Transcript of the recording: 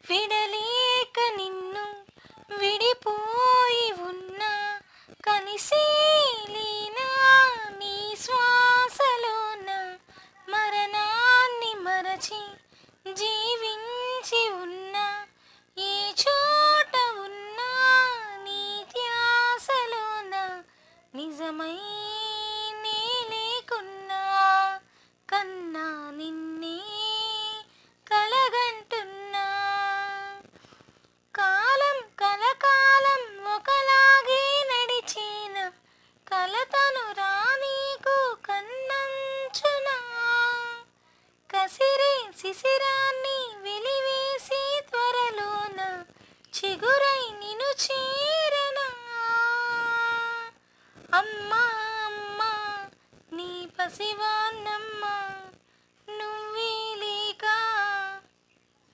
విడలేక నిన్ను విడిపోయి ఉన్నా కనిసేలీనా నీ శ్వాసలోన మరణాన్ని మరచి జీవించి ఉన్నా ఏ చోట ఉన్నా నీ ధ్యాసలోన నిజమై నే లేకున్నా కన్నా నిన్నే కలగంటున్నా కాలం కలకాలం ఒకలాగే నడిచిన కలతను రానీకు కన్నంచునా కసిరే శిశిరాన్ని వెలివేసి త్వరలోన చిగురై నిను